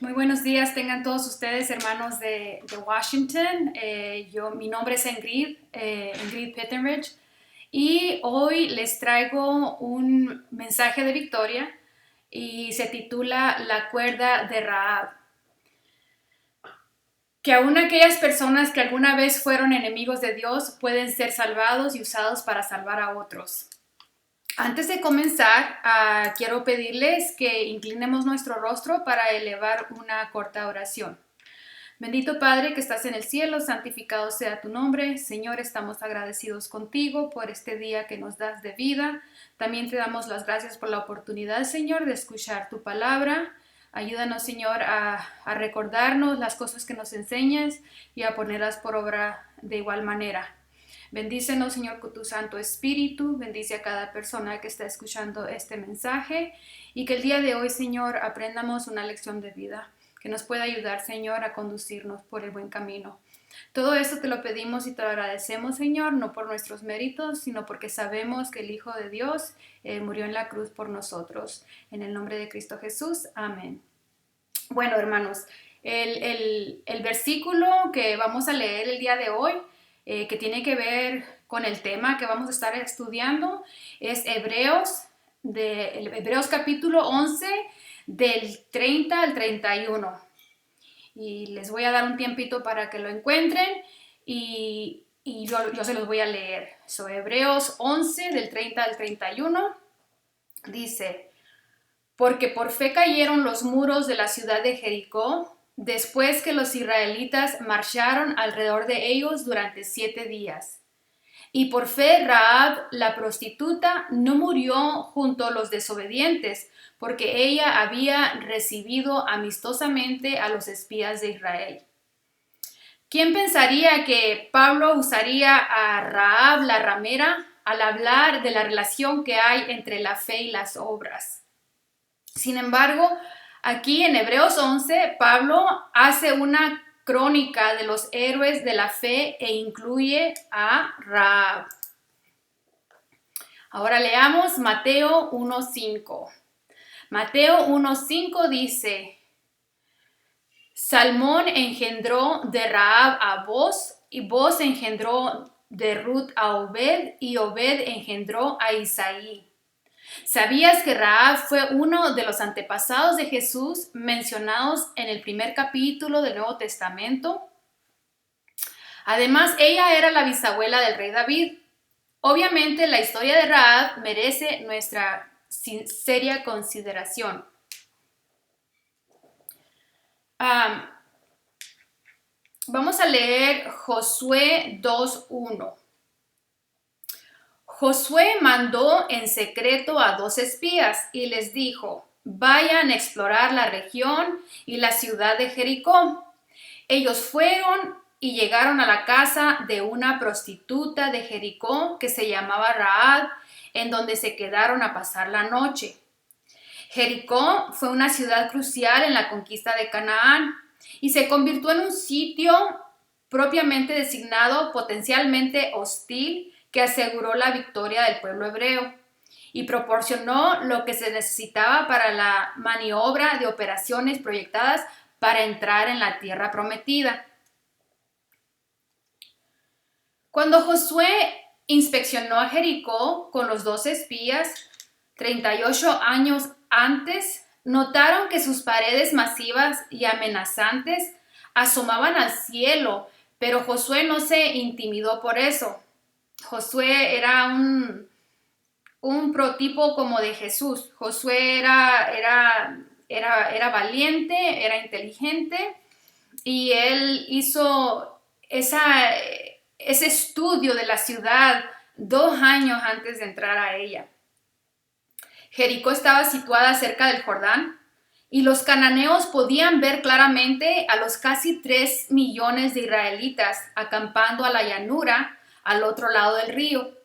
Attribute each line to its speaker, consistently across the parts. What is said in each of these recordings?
Speaker 1: Muy buenos días, tengan todos ustedes, hermanos de Washington. Mi nombre es Ingrid Pittenridge, y hoy les traigo un mensaje de victoria y se titula La cuerda de Rahab. Que aún aquellas personas que alguna vez fueron enemigos de Dios pueden ser salvados y usados para salvar a otros. Antes de comenzar, quiero pedirles que inclinemos nuestro rostro para elevar una corta oración. Bendito Padre que estás en el cielo, santificado sea tu nombre. Señor, estamos agradecidos contigo por este día que nos das de vida. También te damos las gracias por la oportunidad, Señor, de escuchar tu palabra. Ayúdanos, Señor, a recordarnos las cosas que nos enseñas y a ponerlas por obra de igual manera. Bendícenos, Señor, con tu Santo Espíritu. Bendice a cada persona que está escuchando este mensaje y que el día de hoy, Señor, aprendamos una lección de vida que nos pueda ayudar, Señor, a conducirnos por el buen camino. Todo esto te lo pedimos y te lo agradecemos, Señor, no por nuestros méritos, sino porque sabemos que el Hijo de Dios murió en la cruz por nosotros. En el nombre de Cristo Jesús, amén. Bueno, hermanos, el versículo que vamos a leer el día de hoy, que tiene que ver con el tema que vamos a estar estudiando, es Hebreos capítulo 11, del 30 al 31. Y les voy a dar un tiempito para que lo encuentren y yo se los voy a leer. Hebreos 11, del 30 al 31, dice: Porque por fe cayeron los muros de la ciudad de Jericó, después que los israelitas marcharon alrededor de ellos durante 7 días. Y por fe Rahab, la prostituta, no murió junto a los desobedientes, porque ella había recibido amistosamente a los espías de Israel. ¿Quién pensaría que Pablo usaría a Rahab la ramera al hablar de la relación que hay entre la fe y las obras? Sin embargo, aquí en Hebreos 11, Pablo hace una crónica de los héroes de la fe e incluye a Rahab. Ahora leamos Mateo 1:5. Mateo 1:5 dice: Salmón engendró de Rahab a Boz, y Boz engendró de Ruth a Obed, y Obed engendró a Isaí. ¿Sabías que Rahab fue uno de los antepasados de Jesús mencionados en el primer capítulo del Nuevo Testamento? Además, ella era la bisabuela del rey David. Obviamente, la historia de Rahab merece nuestra seria consideración. Vamos a leer Josué 2:1. Josué mandó en secreto a 2 espías y les dijo: vayan a explorar la región y la ciudad de Jericó. Ellos fueron y llegaron a la casa de una prostituta de Jericó que se llamaba Rahab, en donde se quedaron a pasar la noche. Jericó fue una ciudad crucial en la conquista de Canaán y se convirtió en un sitio propiamente designado potencialmente hostil que aseguró la victoria del pueblo hebreo y proporcionó lo que se necesitaba para la maniobra de operaciones proyectadas para entrar en la tierra prometida. Cuando Josué inspeccionó a Jericó con los 2 espías, 38 años antes, notaron que sus paredes masivas y amenazantes asomaban al cielo, pero Josué no se intimidó por eso. Josué era un prototipo como de Jesús. Josué era valiente, era inteligente, y él hizo ese estudio de la ciudad 2 años antes de entrar a ella. Jericó estaba situada cerca del Jordán y los cananeos podían ver claramente a los casi 3 millones de israelitas acampando a la llanura al otro lado del río.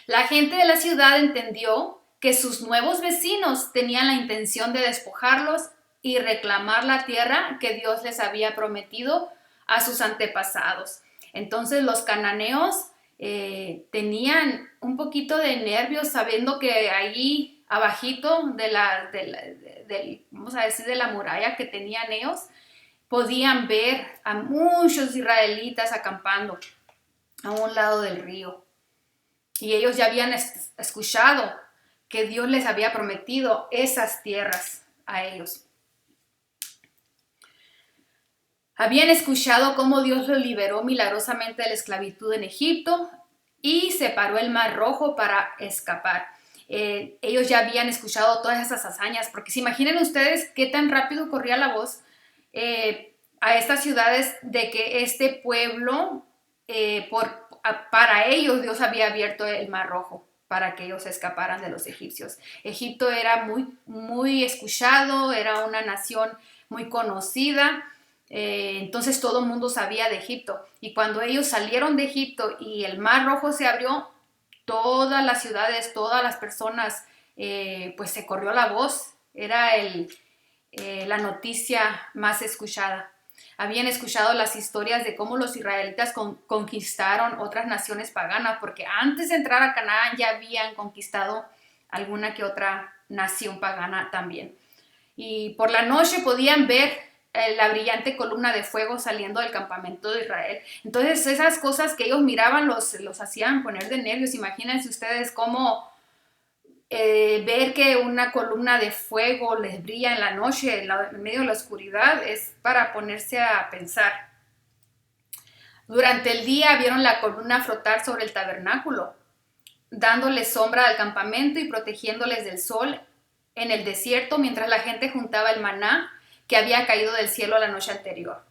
Speaker 1: La gente de la ciudad entendió que sus nuevos vecinos tenían la intención de despojarlos y reclamar la tierra que Dios les había prometido a sus antepasados. Entonces los cananeos tenían un poquito de nervios sabiendo que allí abajito vamos a decir, de la muralla que tenían ellos, podían ver a muchos israelitas acampando a un lado del río. Y ellos ya habían escuchado que Dios les había prometido esas tierras a ellos. Habían escuchado cómo Dios los liberó milagrosamente de la esclavitud en Egipto y separó el Mar Rojo para escapar. Ellos ya habían escuchado todas esas hazañas, porque se imaginen ustedes qué tan rápido corría la voz a estas ciudades de que este pueblo, para ellos Dios había abierto el Mar Rojo para que ellos escaparan de los egipcios. Egipto era muy, muy escuchado, era una nación muy conocida. Entonces todo el mundo sabía de Egipto, y cuando ellos salieron de Egipto y el Mar Rojo se abrió, todas las ciudades, todas las personas, pues se corrió la voz. Era la noticia más escuchada. Habían escuchado las historias de cómo los israelitas conquistaron otras naciones paganas, porque antes de entrar a Canaán ya habían conquistado alguna que otra nación pagana también. Y por la noche podían ver la brillante columna de fuego saliendo del campamento de Israel. Entonces esas cosas que ellos miraban los hacían poner de nervios. Imagínense ustedes cómo ver que una columna de fuego les brilla en la noche, en medio de la oscuridad, es para ponerse a pensar. Durante el día vieron la columna flotar sobre el tabernáculo, dándoles sombra al campamento y protegiéndoles del sol en el desierto, mientras la gente juntaba el maná que había caído del cielo la noche anterior.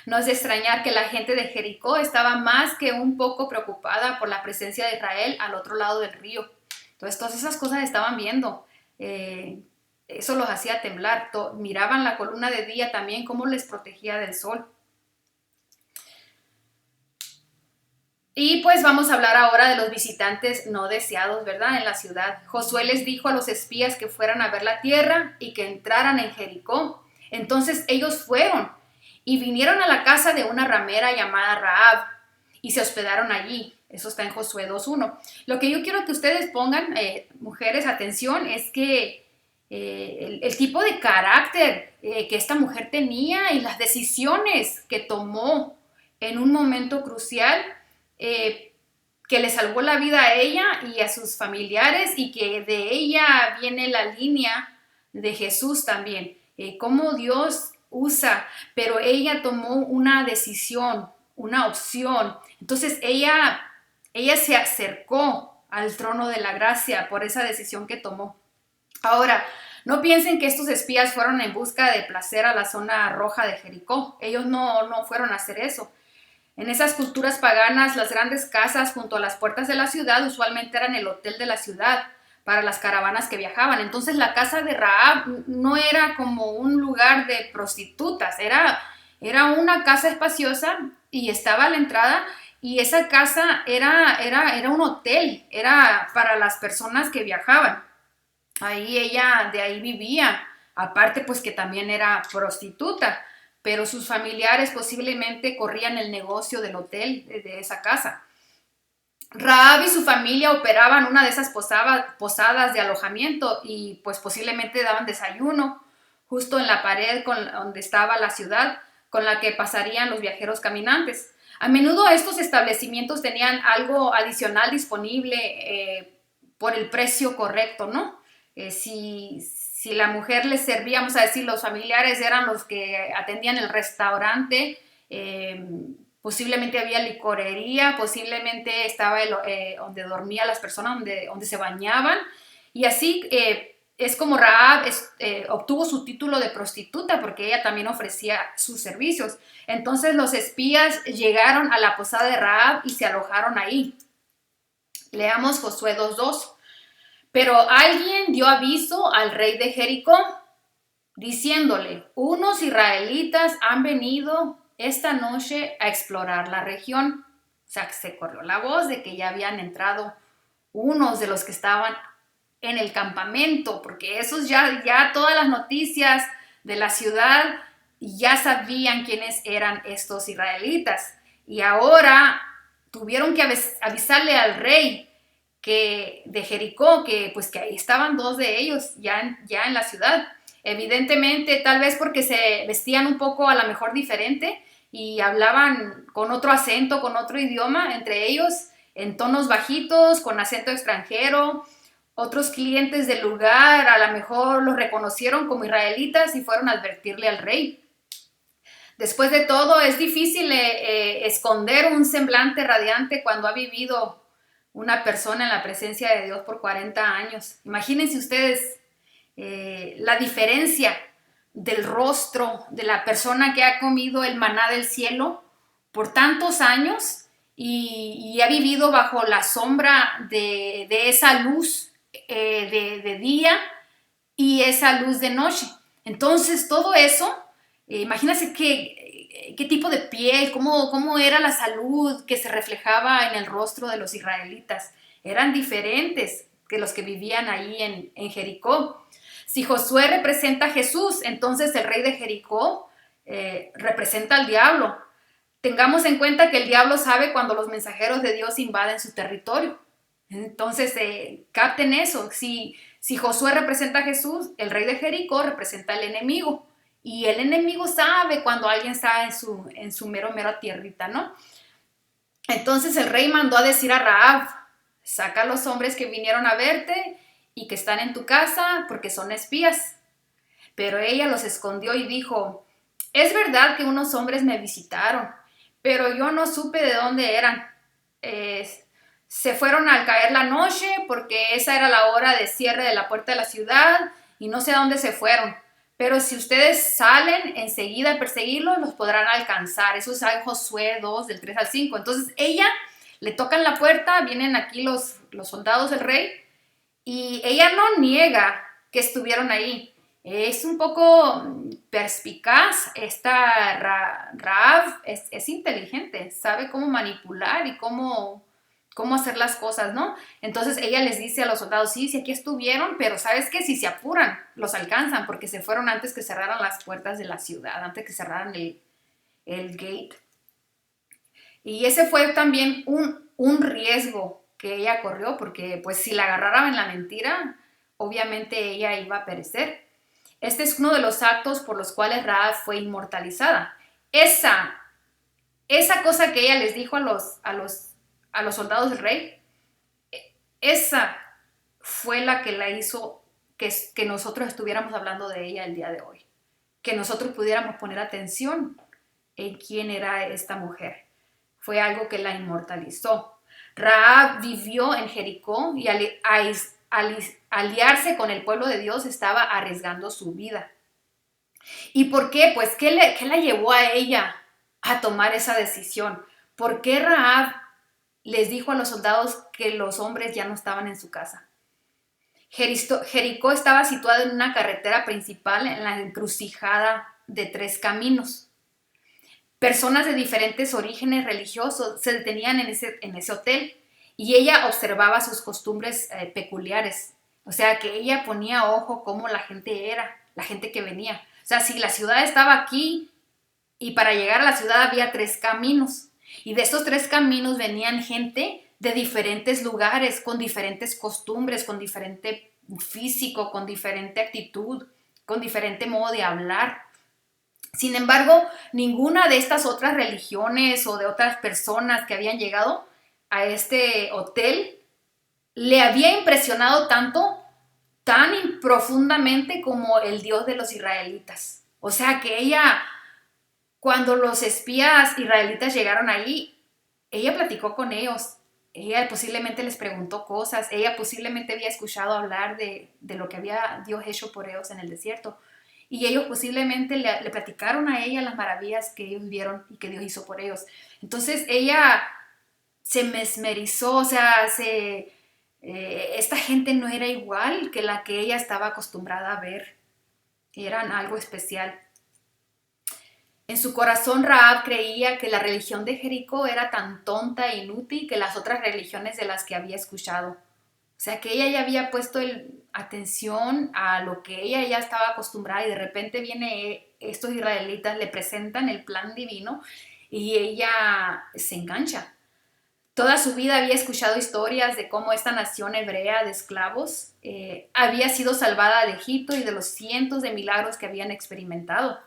Speaker 1: No es de extrañar que la gente de Jericó estaba más que un poco preocupada por la presencia de Israel al otro lado del río. Entonces, todas esas cosas estaban viendo. Eso los hacía temblar. Miraban la columna de día también, cómo les protegía del sol. Y pues vamos a hablar ahora de los visitantes no deseados, ¿verdad? En la ciudad. Josué les dijo a los espías que fueran a ver la tierra y que entraran en Jericó. Entonces ellos fueron y vinieron a la casa de una ramera llamada Rahab y se hospedaron allí. Eso está en Josué 2:1. Lo que yo quiero que ustedes pongan, mujeres, atención, es que el tipo de carácter que esta mujer tenía y las decisiones que tomó en un momento crucial, que le salvó la vida a ella y a sus familiares, y que de ella viene la línea de Jesús también. Cómo Dios usa, pero ella tomó una decisión, una opción. Entonces ella se acercó al trono de la gracia por esa decisión que tomó. Ahora, no piensen que estos espías fueron en busca de placer a la zona roja de Jericó. Ellos no fueron a hacer eso. En esas culturas paganas, las grandes casas junto a las puertas de la ciudad usualmente eran el hotel de la ciudad para las caravanas que viajaban. Entonces la casa de Rahab no era como un lugar de prostitutas, era una casa espaciosa y estaba a la entrada. Y esa casa era un hotel, era para las personas que viajaban. Ella de ahí vivía, aparte pues que también era prostituta, pero sus familiares posiblemente corrían el negocio del hotel, de esa casa. Rahab y su familia operaban una de esas posadas de alojamiento y pues posiblemente daban desayuno justo en la pared donde estaba la ciudad, con la que pasarían los viajeros caminantes. A menudo estos establecimientos tenían algo adicional disponible por el precio correcto, ¿no? Si la mujer les servía, vamos a decir, los familiares eran los que atendían el restaurante, posiblemente había licorería, posiblemente estaba donde dormían las personas, donde se bañaban, y así es como Rahab obtuvo su título de prostituta, porque ella también ofrecía sus servicios. Entonces los espías llegaron a la posada de Rahab y se alojaron ahí. Leamos Josué 2:2. Pero alguien dio aviso al rey de Jericó, diciéndole: unos israelitas han venido esta noche a explorar la región. O sea, que se corrió la voz de que ya habían entrado unos de los que estaban en el campamento, porque esos ya todas las noticias de la ciudad ya sabían quiénes eran estos israelitas. Y ahora tuvieron que avisarle al rey de Jericó, que pues que ahí estaban dos de ellos ya en la ciudad. Evidentemente, tal vez porque se vestían un poco a lo mejor diferente y hablaban con otro acento, con otro idioma entre ellos, en tonos bajitos, con acento extranjero. Otros clientes del lugar a lo mejor los reconocieron como israelitas y fueron a advertirle al rey. Después de todo, es difícil esconder un semblante radiante cuando ha vivido una persona en la presencia de Dios por 40 años. Imagínense ustedes la diferencia del rostro de la persona que ha comido el maná del cielo por tantos años y ha vivido bajo la sombra de esa luz de día y esa luz de noche. Entonces, todo eso, imagínense qué tipo de piel, cómo era la salud que se reflejaba en el rostro de los israelitas. Eran diferentes que los que vivían ahí en Jericó. Si Josué representa a Jesús, entonces el rey de Jericó representa al diablo. Tengamos en cuenta que el diablo sabe cuando los mensajeros de Dios invaden su territorio. Entonces, capten eso. Si Josué representa a Jesús, el rey de Jericó representa al enemigo. Y el enemigo sabe cuando alguien está en su mera tierrita, ¿no? Entonces el rey mandó a decir a Rahab, saca a los hombres que vinieron a verte y que están en tu casa porque son espías. Pero ella los escondió y dijo, es verdad que unos hombres me visitaron, pero yo no supe de dónde eran. Se fueron al caer la noche porque esa era la hora de cierre de la puerta de la ciudad y no sé a dónde se fueron. Pero si ustedes salen enseguida a perseguirlos, los podrán alcanzar. Eso es en Josué 2, del 3 al 5. Entonces ella le tocan la puerta, vienen aquí los soldados del rey y ella no niega que estuvieron ahí. Es un poco perspicaz. Esta Rahab es inteligente, sabe cómo manipular y cómo hacer las cosas, ¿no? Entonces ella les dice a los soldados, sí, aquí estuvieron, pero ¿sabes qué? Si se apuran, los alcanzan, porque se fueron antes que cerraran las puertas de la ciudad, antes que cerraran el gate. Y ese fue también un riesgo que ella corrió, porque pues si la agarraran en la mentira, obviamente ella iba a perecer. Este es uno de los actos por los cuales Rahab fue inmortalizada. Esa cosa que ella les dijo a los soldados del rey, esa fue la que la hizo que nosotros estuviéramos hablando de ella el día de hoy. Que nosotros pudiéramos poner atención en quién era esta mujer. Fue algo que la inmortalizó. Rahab vivió en Jericó y al aliarse con el pueblo de Dios estaba arriesgando su vida. ¿Y por qué? Pues, ¿qué la llevó a ella a tomar esa decisión? ¿Por qué Rahab les dijo a los soldados que los hombres ya no estaban en su casa? Jericó estaba situado en una carretera principal en la encrucijada de 3 caminos. Personas de diferentes orígenes religiosos se detenían en ese hotel y ella observaba sus costumbres peculiares. O sea, que ella ponía ojo cómo la gente era, la gente que venía. O sea, si la ciudad estaba aquí y para llegar a la ciudad había 3 caminos. Y de estos 3 caminos venían gente de diferentes lugares, con diferentes costumbres, con diferente físico, con diferente actitud, con diferente modo de hablar. Sin embargo, ninguna de estas otras religiones o de otras personas que habían llegado a este hotel le había impresionado tanto, tan profundamente como el Dios de los israelitas. O sea que ella, cuando los espías israelitas llegaron allí, ella platicó con ellos. Ella posiblemente les preguntó cosas. Ella posiblemente había escuchado hablar de lo que había Dios hecho por ellos en el desierto. Y ellos posiblemente le platicaron a ella las maravillas que ellos vieron y que Dios hizo por ellos. Entonces ella se mesmerizó, o sea, esta gente no era igual que la que ella estaba acostumbrada a ver. Eran algo especial. En su corazón Rahab creía que la religión de Jericó era tan tonta e inútil que las otras religiones de las que había escuchado. O sea, que ella ya había puesto atención a lo que ella ya estaba acostumbrada y de repente viene estos israelitas, le presentan el plan divino y ella se engancha. Toda su vida había escuchado historias de cómo esta nación hebrea de esclavos había sido salvada de Egipto y de los cientos de milagros que habían experimentado.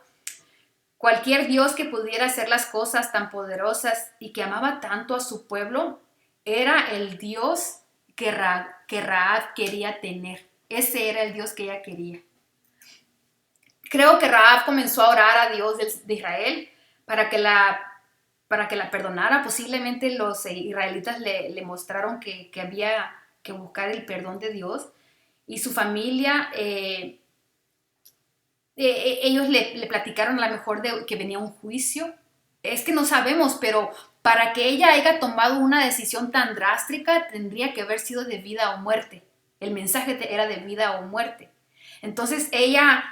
Speaker 1: Cualquier Dios que pudiera hacer las cosas tan poderosas y que amaba tanto a su pueblo era el Dios que Rahab quería tener. Ese era el Dios que ella quería. Creo que Rahab comenzó a orar a Dios de Israel para que la perdonara. Posiblemente los israelitas le mostraron que había que buscar el perdón de Dios. Y su familia, ellos le platicaron a lo mejor de que venía un juicio. Es que no sabemos, pero para que ella haya tomado una decisión tan drástica, tendría que haber sido de vida o muerte. El mensaje era de vida o muerte. Entonces ella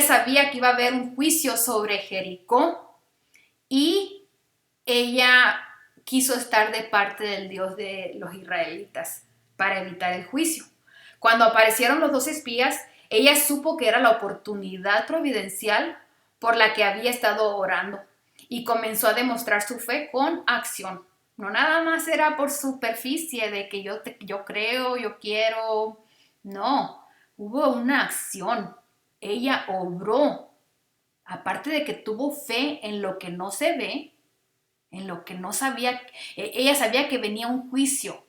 Speaker 1: sabía que iba a haber un juicio sobre Jericó y ella quiso estar de parte del Dios de los israelitas para evitar el juicio. Cuando aparecieron los 2 espías, ella supo que era la oportunidad providencial por la que había estado orando y comenzó a demostrar su fe con acción. No nada más era por superficie de que yo creo, yo quiero. No, hubo una acción. Ella obró. Aparte de que tuvo fe en lo que no se ve, en lo que no sabía, ella sabía que venía un juicio.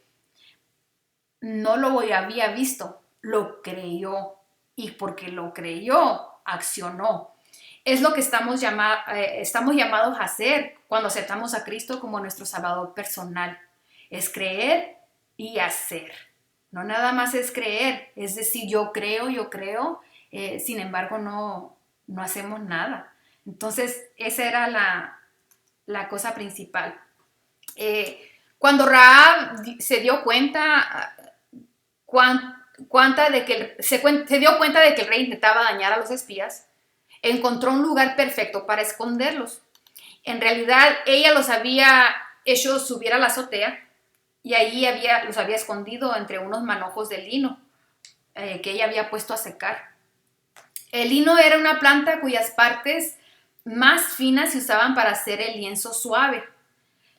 Speaker 1: No lo había visto, lo creyó. Y porque lo creyó, accionó. Es lo que estamos llamados a hacer cuando aceptamos a Cristo como nuestro Salvador personal. Es creer y hacer. No nada más es creer, es decir, yo creo, sin embargo no hacemos nada. Entonces, esa era la cosa principal. Cuando Rahab se dio cuenta se dio cuenta de que el rey intentaba dañar a los espías, encontró un lugar perfecto para esconderlos. En realidad, ella los había hecho subir a la azotea y allí los había escondido entre unos manojos de lino que ella había puesto a secar. El lino era una planta cuyas partes más finas se usaban para hacer el lienzo suave.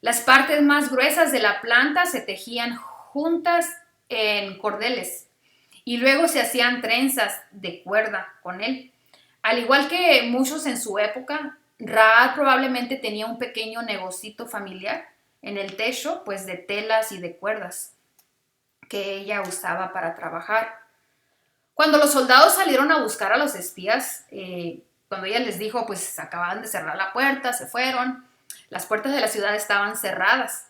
Speaker 1: Las partes más gruesas de la planta se tejían juntas en cordeles y luego se hacían trenzas de cuerda con él. Al igual que muchos en su época, Rahab probablemente tenía un pequeño negocito familiar en el techo, pues de telas y de cuerdas que ella usaba para trabajar. Cuando los soldados salieron a buscar a los espías, cuando ella les dijo, pues acababan de cerrar la puerta, se fueron, las puertas de la ciudad estaban cerradas,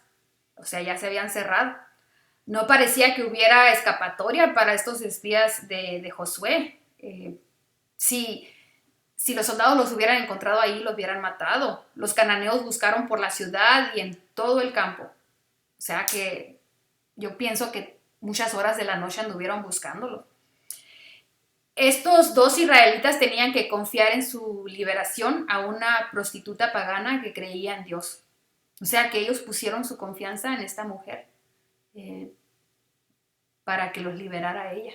Speaker 1: o sea, ya se habían cerrado. No parecía que hubiera escapatoria para estos espías de Josué. Si los soldados los hubieran encontrado ahí, los hubieran matado. Los cananeos buscaron por la ciudad y en todo el campo. O sea que yo pienso que muchas horas de la noche anduvieron buscándolo. Estos 2 israelitas tenían que confiar en su liberación a una prostituta pagana que creía en Dios. O sea que ellos pusieron su confianza en esta mujer para que los liberara a ella.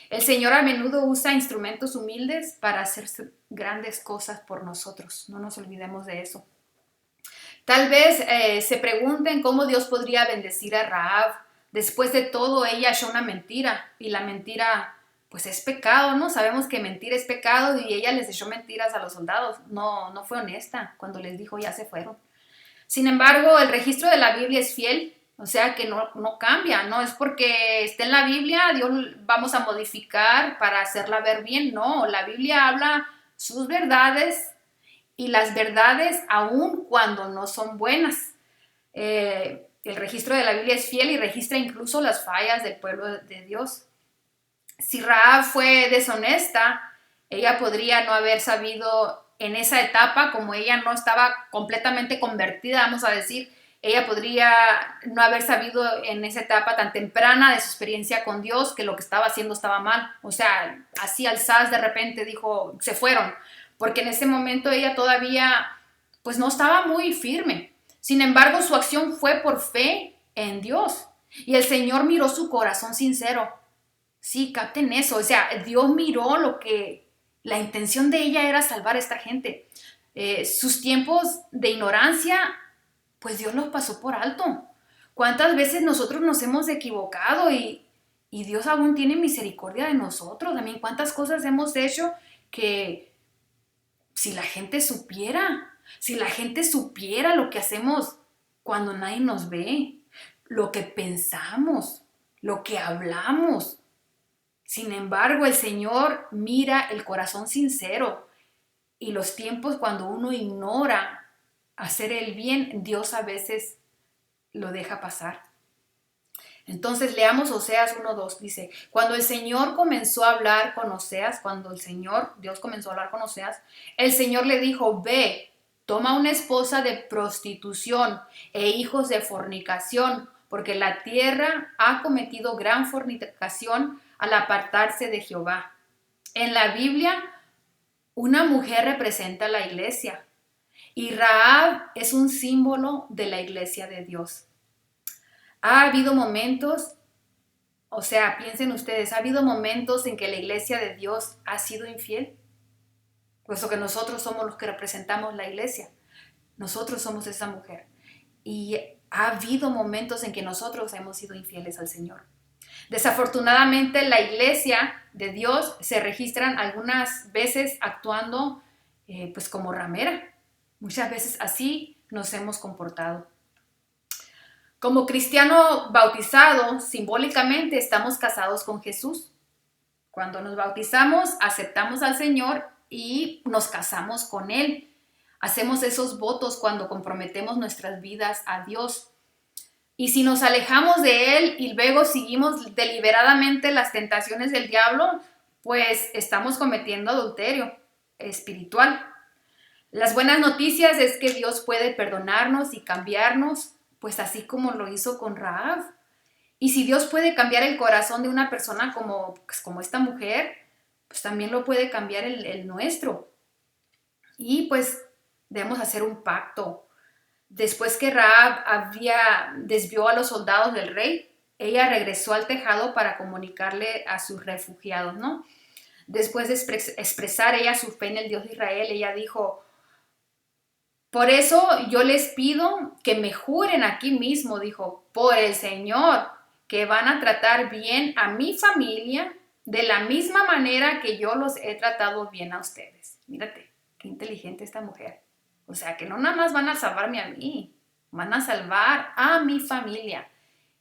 Speaker 1: El Señor a menudo usa instrumentos humildes para hacer grandes cosas por nosotros. No nos olvidemos de eso. Tal vez se pregunten cómo Dios podría bendecir a Rahab. Después de todo, ella echó una mentira y la mentira pues es pecado, ¿no? Sabemos que mentir es pecado y ella les echó mentiras a los soldados. No fue honesta cuando les dijo ya se fueron. Sin embargo, el registro de la Biblia es fiel, o sea que no cambia, no es porque esté en la Biblia, Dios vamos a modificar para hacerla ver bien, no, la Biblia habla sus verdades y las verdades aun cuando no son buenas. El registro de la Biblia es fiel y registra incluso las fallas del pueblo de Dios. Si Rahab fue deshonesta, ella podría no haber sabido en esa etapa, como ella no estaba completamente convertida, vamos a decir, ella podría no haber sabido en esa etapa tan temprana de su experiencia con Dios que lo que estaba haciendo estaba mal. O sea, así al sas de repente dijo, se fueron, porque en ese momento ella todavía pues no estaba muy firme. Sin embargo, su acción fue por fe en Dios y el Señor miró su corazón sincero. Sí, capten eso, o sea, Dios miró la intención de ella era salvar a esta gente. Sus tiempos de ignorancia, pues Dios los pasó por alto. ¿Cuántas veces nosotros nos hemos equivocado y Dios aún tiene misericordia de nosotros? También cuántas cosas hemos hecho que si la gente supiera, si la gente supiera lo que hacemos cuando nadie nos ve, lo que pensamos, lo que hablamos. Sin embargo, el Señor mira el corazón sincero y los tiempos cuando uno ignora hacer el bien, Dios a veces lo deja pasar. Entonces leamos Oseas 1:2, dice, cuando el Señor comenzó a hablar con Oseas, Dios comenzó a hablar con Oseas, el Señor le dijo, ve, toma una esposa de prostitución e hijos de fornicación, porque la tierra ha cometido gran fornicación al apartarse de Jehová. En la Biblia, una mujer representa a la iglesia y Rahab es un símbolo de la iglesia de Dios. Ha habido momentos, piensen ustedes, ha habido momentos en que la iglesia de Dios ha sido infiel, puesto que nosotros somos los que representamos la iglesia. Nosotros somos esa mujer. Y ha habido momentos en que nosotros hemos sido infieles al Señor. Desafortunadamente, la iglesia de Dios se registran algunas veces actuando pues como ramera. Muchas veces así nos hemos comportado. Como cristiano bautizado, simbólicamente estamos casados con Jesús. Cuando nos bautizamos, aceptamos al Señor y nos casamos con Él. Hacemos esos votos cuando comprometemos nuestras vidas a Dios. Y si nos alejamos de Él y luego seguimos deliberadamente las tentaciones del diablo, pues estamos cometiendo adulterio espiritual. Las buenas noticias es que Dios puede perdonarnos y cambiarnos, pues así como lo hizo con Rahab. Y si Dios puede cambiar el corazón de una persona como esta mujer, pues también lo puede cambiar el nuestro. Y pues debemos hacer un pacto. Después que Rahab desvió a los soldados del rey, ella regresó al tejado para comunicarle a sus refugiados, ¿no? Después de expresar ella su fe en el Dios de Israel, ella dijo, por eso yo les pido que me juren aquí mismo, dijo, por el Señor, que van a tratar bien a mi familia de la misma manera que yo los he tratado bien a ustedes. Mírate, qué inteligente esta mujer. O sea, que no nada más van a salvarme a mí, van a salvar a mi familia.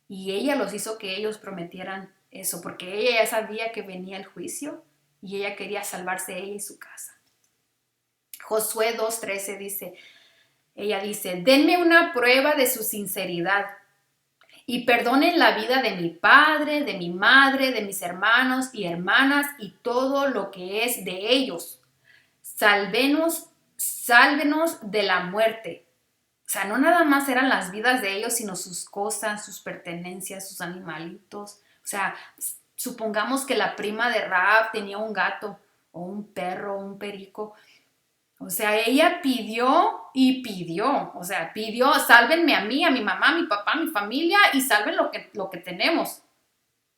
Speaker 1: Y ella los hizo que ellos prometieran eso, porque ella ya sabía que venía el juicio y ella quería salvarse ella y su casa. Josué 2:13 ella dice, denme una prueba de su sinceridad y perdonen la vida de mi padre, de mi madre, de mis hermanos y hermanas y todo lo que es de ellos. Sálvenos de la muerte. O sea, no nada más eran las vidas de ellos, sino sus cosas, sus pertenencias, sus animalitos. O sea, supongamos que la prima de Rahab tenía un gato o un perro o un perico. O sea, ella pidió y pidió. O sea, pidió, sálvenme a mí, a mi mamá, a mi papá, a mi familia y salven lo que tenemos.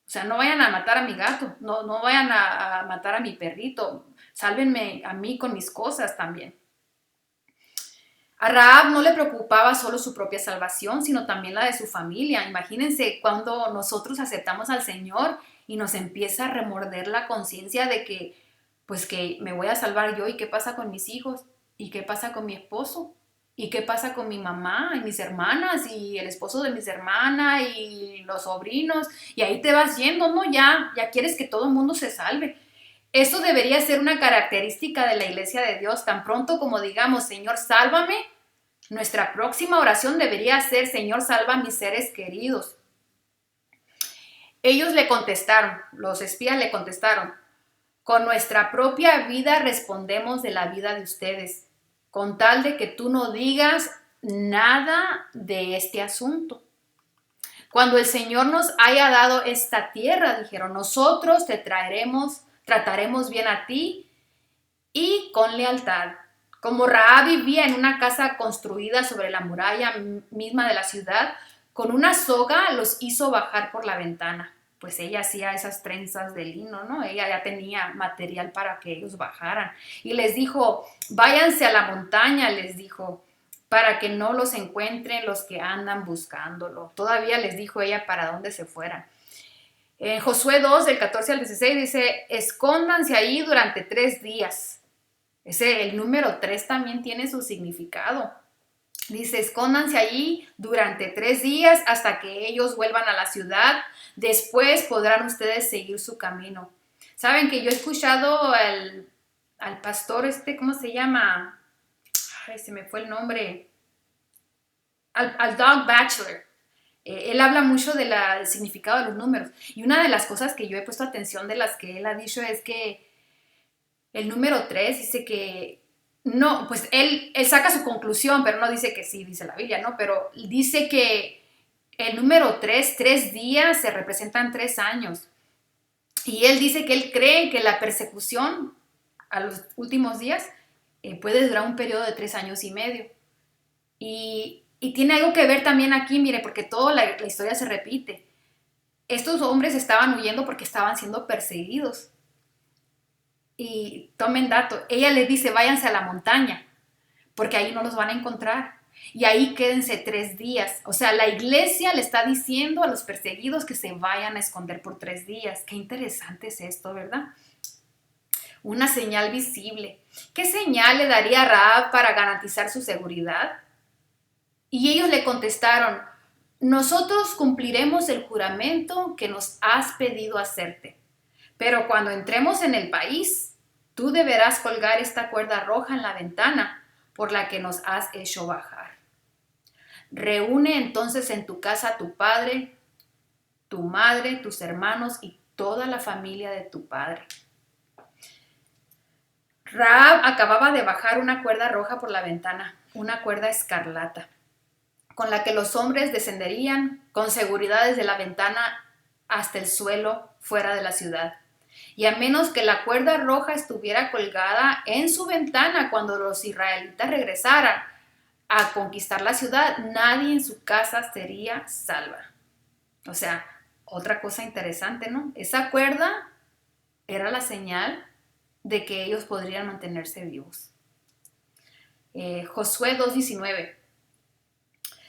Speaker 1: O sea, no vayan a matar a mi gato, no vayan a matar a mi perrito. Sálvenme a mí con mis cosas también. A Rahab no le preocupaba solo su propia salvación, sino también la de su familia. Imagínense cuando nosotros aceptamos al Señor y nos empieza a remorder la conciencia de que, pues que me voy a salvar yo y qué pasa con mis hijos y qué pasa con mi esposo y qué pasa con mi mamá y mis hermanas y el esposo de mis hermanas y los sobrinos y ahí te vas yendo, ¿no? Ya quieres que todo el mundo se salve. Eso debería ser una característica de la iglesia de Dios. Tan pronto como digamos, Señor, sálvame, nuestra próxima oración debería ser, Señor, salva a mis seres queridos. Ellos le contestaron, los espías le contestaron, con nuestra propia vida respondemos de la vida de ustedes, con tal de que tú no digas nada de este asunto. Cuando el Señor nos haya dado esta tierra, dijeron, nosotros trataremos bien a ti y con lealtad. Como Rahab vivía en una casa construida sobre la muralla misma de la ciudad, con una soga los hizo bajar por la ventana. Pues ella hacía esas trenzas de lino, ¿no? Ella ya tenía material para que ellos bajaran. Y les dijo, váyanse a la montaña, les dijo, para que no los encuentren los que andan buscándolo. Todavía les dijo ella para dónde se fueran. En Josué 2, del 14 al 16, dice, escóndanse ahí durante 3 días. El número 3 también tiene su significado. Dice, escóndanse allí durante 3 días hasta que ellos vuelvan a la ciudad. Después podrán ustedes seguir su camino. Saben que yo he escuchado al pastor, ¿cómo se llama? Ay, se me fue el nombre. Al Doug Batchelor. Él habla mucho del significado de los números. Y una de las cosas que yo he puesto atención de las que él ha dicho es que el número 3 dice que no, pues él saca su conclusión, pero no dice que sí, dice la Biblia, ¿no? Pero dice que el número 3 días se representan 3 años. Y él dice que él cree que la persecución a los últimos días puede durar un periodo de 3 años y medio. Y tiene algo que ver también aquí, mire, porque toda la historia se repite. Estos hombres estaban huyendo porque estaban siendo perseguidos. Y tomen dato, ella les dice, váyanse a la montaña, porque ahí no los van a encontrar. Y ahí quédense 3 días. O sea, la iglesia le está diciendo a los perseguidos que se vayan a esconder por 3 días. Qué interesante es esto, ¿verdad? Una señal visible. ¿Qué señal le daría a Rahab para garantizar su seguridad? Y ellos le contestaron, nosotros cumpliremos el juramento que nos has pedido hacerte. Pero cuando entremos en el país, tú deberás colgar esta cuerda roja en la ventana por la que nos has hecho bajar. Reúne entonces en tu casa a tu padre, tu madre, tus hermanos y toda la familia de tu padre. Rahab acababa de bajar una cuerda roja por la ventana, una cuerda escarlata, con la que los hombres descenderían con seguridad desde la ventana hasta el suelo fuera de la ciudad. Y a menos que la cuerda roja estuviera colgada en su ventana cuando los israelitas regresaran a conquistar la ciudad, nadie en su casa sería salva. O sea, otra cosa interesante, ¿no? Esa cuerda era la señal de que ellos podrían mantenerse vivos. Josué 2:19.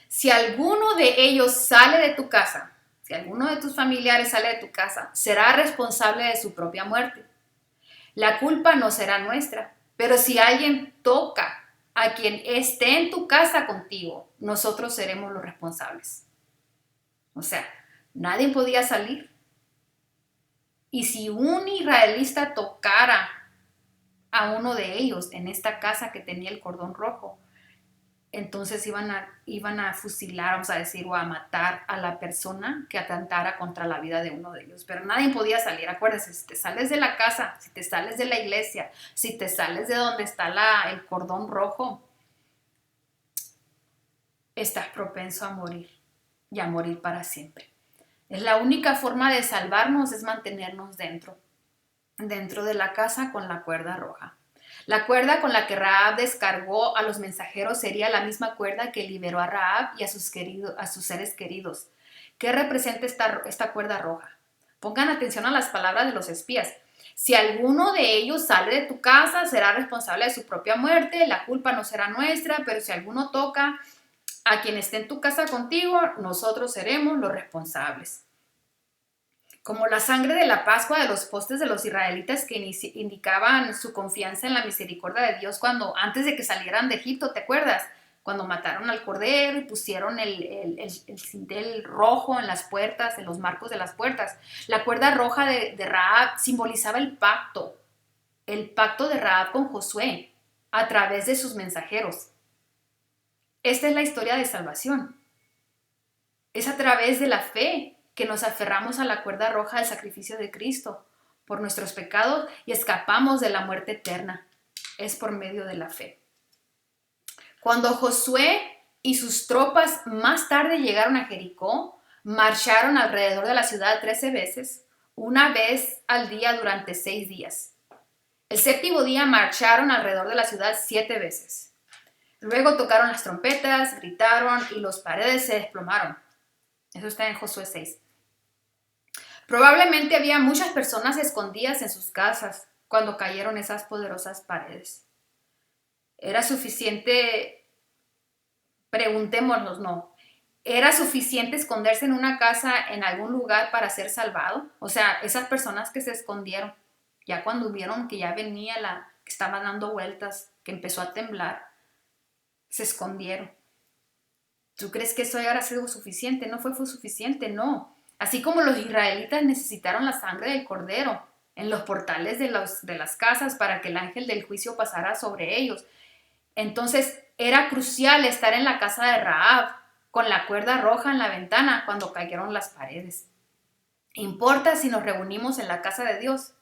Speaker 1: Si alguno de ellos sale de tu casa, si alguno de tus familiares sale de tu casa, será responsable de su propia muerte. La culpa no será nuestra, pero si alguien toca a quien esté en tu casa contigo, nosotros seremos los responsables. O sea, nadie podía salir. Y si un israelita tocara a uno de ellos en esta casa que tenía el cordón rojo, entonces iban a fusilar, vamos a decir, o a matar a la persona que atentara contra la vida de uno de ellos. Pero nadie podía salir. Acuérdense, si te sales de la casa, si te sales de la iglesia, si te sales de donde está el cordón rojo, estás propenso a morir y a morir para siempre. Es la única forma de salvarnos, es mantenernos dentro de la casa con la cuerda roja. La cuerda con la que Rahab descargó a los mensajeros sería la misma cuerda que liberó a Rahab y a sus seres queridos. ¿Qué representa esta cuerda roja? Pongan atención a las palabras de los espías. Si alguno de ellos sale de tu casa, será responsable de su propia muerte, la culpa no será nuestra, pero si alguno toca a quien esté en tu casa contigo, nosotros seremos los responsables. Como la sangre de la Pascua de los postes de los israelitas que indicaban su confianza en la misericordia de Dios antes de que salieran de Egipto, ¿te acuerdas? Cuando mataron al cordero y pusieron el cintel rojo en las puertas, en los marcos de las puertas. La cuerda roja de Rahab simbolizaba el pacto de Rahab con Josué a través de sus mensajeros. Esta es la historia de salvación. Es a través de la fe que nos aferramos a la cuerda roja del sacrificio de Cristo por nuestros pecados y escapamos de la muerte eterna. Es por medio de la fe. Cuando Josué y sus tropas más tarde llegaron a Jericó, marcharon alrededor de la ciudad 13 veces, una vez al día durante 6 días. El séptimo día marcharon alrededor de la ciudad 7 veces. Luego tocaron las trompetas, gritaron y las paredes se desplomaron. Eso está en Josué 6. Probablemente había muchas personas escondidas en sus casas cuando cayeron esas poderosas paredes. Era suficiente Preguntémonos, ¿no? ¿Era suficiente esconderse en una casa, en algún lugar para ser salvado? O sea, esas personas que se escondieron, ya cuando vieron que ya venía que estaba dando vueltas, que empezó a temblar, se escondieron. ¿Tú crees que eso haya sido suficiente? No fue suficiente, no. Así como los israelitas necesitaron la sangre del cordero en los portales de las casas para que el ángel del juicio pasara sobre ellos. Entonces era crucial estar en la casa de Rahab con la cuerda roja en la ventana cuando cayeron las paredes. ¿Importa si nos reunimos en la casa de Dios?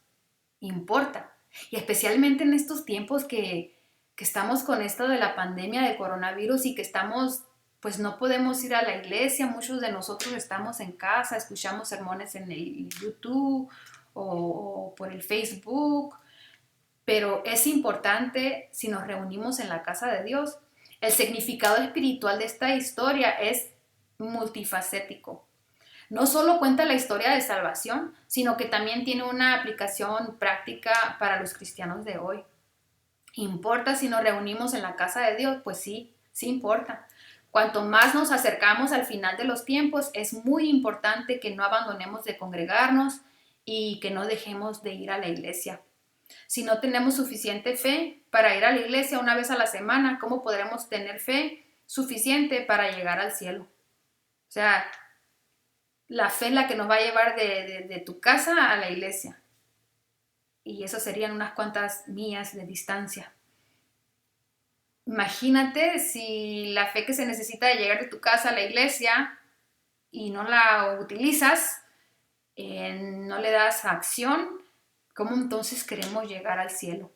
Speaker 1: Importa. Y especialmente en estos tiempos que estamos con esto de la pandemia del coronavirus y que estamos, pues no podemos ir a la iglesia. Muchos de nosotros estamos en casa, escuchamos sermones en el YouTube o por el Facebook. Pero es importante si nos reunimos en la casa de Dios. El significado espiritual de esta historia es multifacético. No solo cuenta la historia de salvación, sino que también tiene una aplicación práctica para los cristianos de hoy. ¿Importa si nos reunimos en la casa de Dios? Pues sí, sí importa. Cuanto más nos acercamos al final de los tiempos, es muy importante que no abandonemos de congregarnos y que no dejemos de ir a la iglesia. Si no tenemos suficiente fe para ir a la iglesia una vez a la semana, ¿cómo podremos tener fe suficiente para llegar al cielo? O sea, la fe es la que nos va a llevar de tu casa a la iglesia. Y eso serían unas cuantas millas de distancia. Imagínate si la fe que se necesita de llegar de tu casa a la iglesia y no la utilizas, no le das acción, ¿cómo entonces queremos llegar al cielo?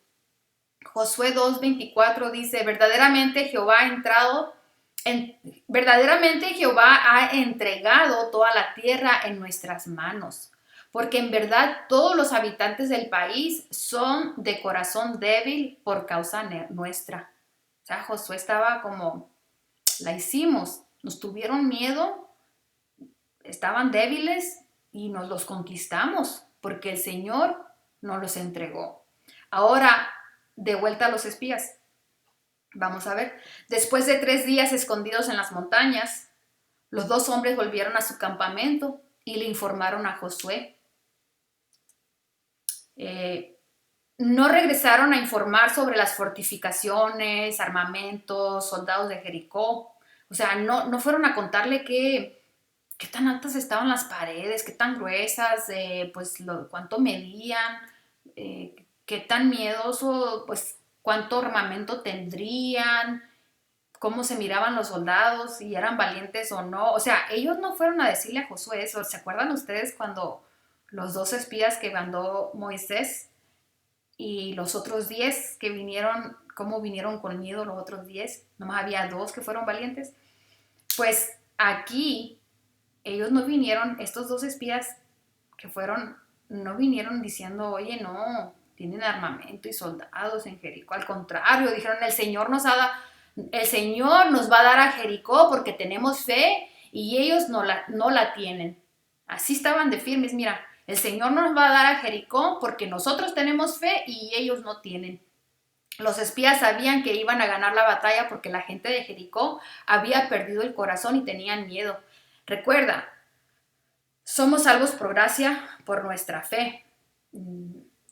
Speaker 1: Josué 2:24 dice, verdaderamente Jehová ha entregado toda la tierra en nuestras manos, porque en verdad todos los habitantes del país son de corazón débil por causa nuestra. O sea, Josué estaba como, la hicimos, nos tuvieron miedo, estaban débiles y nos los conquistamos, porque el Señor nos los entregó. Ahora, de vuelta a los espías. Vamos a ver. Después de 3 días escondidos en las montañas, los 2 hombres volvieron a su campamento y le informaron a Josué. No regresaron a informar sobre las fortificaciones, armamentos, soldados de Jericó. O sea, no fueron a contarle qué tan altas estaban las paredes, qué tan gruesas, cuánto medían, qué tan miedoso, pues cuánto armamento tendrían, cómo se miraban los soldados, si eran valientes o no. O sea, ellos no fueron a decirle a Josué eso. ¿Se acuerdan ustedes cuando los 2 espías que mandó Moisés y los otros 10 que vinieron, cómo vinieron con miedo los otros 10? Nomás había 2 que fueron valientes. Pues aquí ellos no vinieron, estos 2 espías que fueron, no vinieron diciendo, oye, no, tienen armamento y soldados en Jericó. Al contrario, dijeron, el Señor nos va a dar a Jericó porque tenemos fe y ellos no la tienen. Así estaban de firmes, mira, el Señor nos va a dar a Jericó porque nosotros tenemos fe y ellos no tienen. Los espías sabían que iban a ganar la batalla porque la gente de Jericó había perdido el corazón y tenían miedo. Recuerda, somos salvos por gracia, por nuestra fe.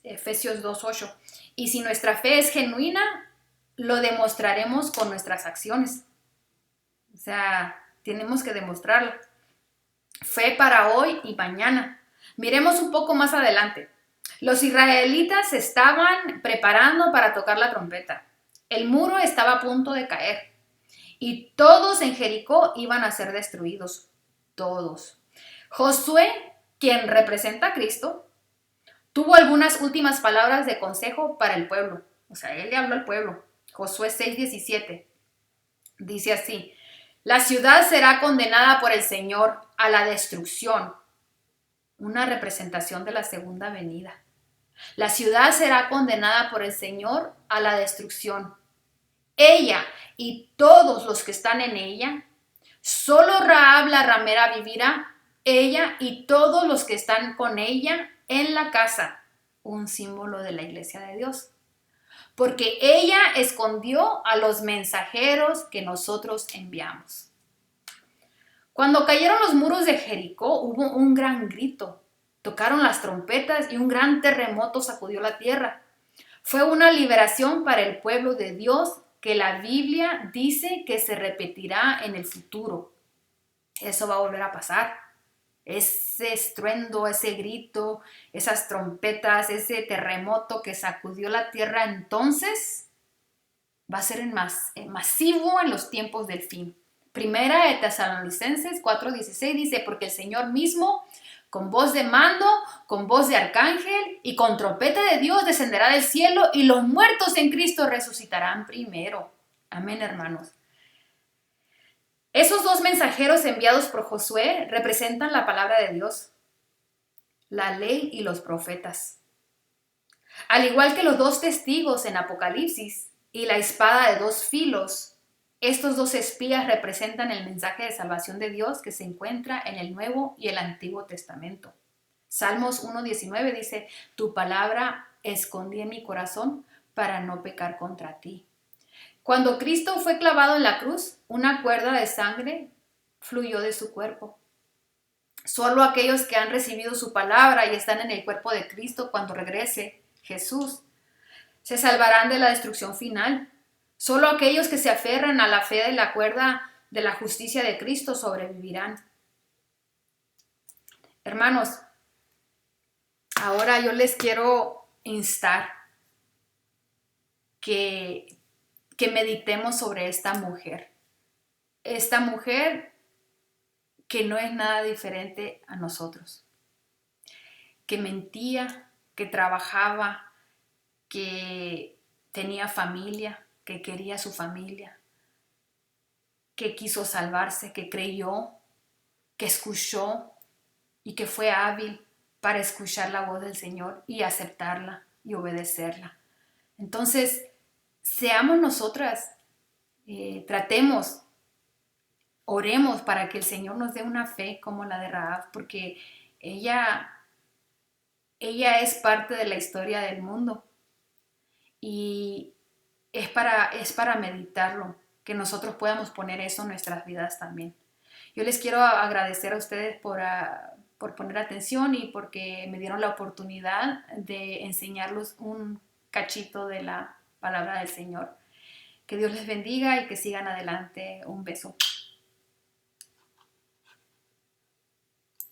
Speaker 1: Efesios 2:8. Y si nuestra fe es genuina, lo demostraremos con nuestras acciones. O sea, tenemos que demostrarlo. Fe para hoy y mañana. Miremos un poco más adelante. Los israelitas se estaban preparando para tocar la trompeta. El muro estaba a punto de caer. Y todos en Jericó iban a ser destruidos. Todos. Josué, quien representa a Cristo, tuvo algunas últimas palabras de consejo para el pueblo. O sea, él le habló al pueblo. Josué 6:17. Dice así: la ciudad será condenada por el Señor a la destrucción. Una representación de la segunda venida. La ciudad será condenada por el Señor a la destrucción. Ella y todos los que están en ella. Solo Rahab la ramera vivirá, ella y todos los que están con ella en la casa, un símbolo de la iglesia de Dios. porque ella escondió a los mensajeros que nosotros enviamos. Cuando cayeron los muros de Jericó, hubo un gran grito. Tocaron las trompetas y un gran terremoto sacudió la tierra. Fue una liberación para el pueblo de Dios que la Biblia dice que se repetirá en el futuro. Eso va a volver a pasar. Ese estruendo, ese grito, esas trompetas, ese terremoto que sacudió la tierra entonces va a ser masivo en los tiempos del fin. Primera de Tesalonicenses 4:16 dice, porque el Señor mismo, con voz de mando, con voz de arcángel y con trompeta de Dios descenderá del cielo y los muertos en Cristo resucitarán primero. Amén, hermanos. Esos dos mensajeros enviados por Josué representan la palabra de Dios, la ley y los profetas. Al igual que los dos testigos en Apocalipsis y la espada de dos filos, estos dos espías representan el mensaje de salvación de Dios que se encuentra en el Nuevo y el Antiguo Testamento. Salmos 1:19 dice, tu palabra escondí en mi corazón para no pecar contra ti. Cuando Cristo fue clavado en la cruz, una cuerda de sangre fluyó de su cuerpo. Solo aquellos que han recibido su palabra y están en el cuerpo de Cristo cuando regrese Jesús se salvarán de la destrucción final. Solo aquellos que se aferran a la fe de la cuerda de la justicia de Cristo sobrevivirán. Hermanos, ahora yo les quiero instar que meditemos sobre esta mujer. Esta mujer que no es nada diferente a nosotros. Que mentía, que trabajaba, que tenía familia, que quería su familia, que quiso salvarse, que creyó, que escuchó y que fue hábil para escuchar la voz del Señor y aceptarla y obedecerla. Entonces, seamos nosotras, tratemos, oremos para que el Señor nos dé una fe como la de Rahab, porque ella es parte de la historia del mundo y es para meditarlo, que nosotros podamos poner eso en nuestras vidas también. Yo les quiero agradecer a ustedes por poner atención y porque me dieron la oportunidad de enseñarles un cachito de la palabra del Señor. Que Dios les bendiga y que sigan adelante. Un beso.